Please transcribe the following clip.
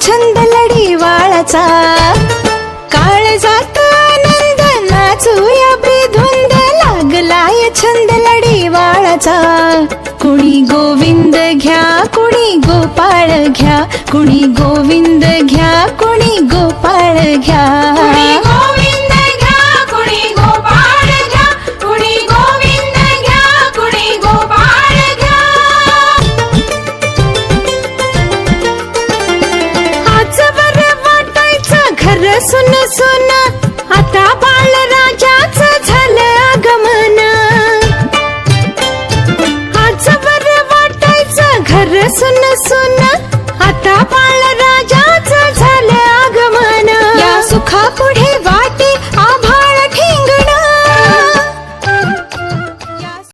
छंद लढीवाळाचा, काळजात आनंद नाचूया बेधुंद, लागलाय छंद लढीवाळाचा. कुणी गोविंद घ्या कुणी गोपाळ घ्या, कुणी गोविंद घ्या कुणी गोपाळ घ्या. कुणी गोविंद घ्या कुणी गोपाळ घ्या, कुणी गोविंद घ्या कुणी गोपाळ घ्या. आजवर वाटायचं घर सुन सुन, आता बाळराजाचं झालं आगमन. आजवर वाटायचं घर सुन सुन,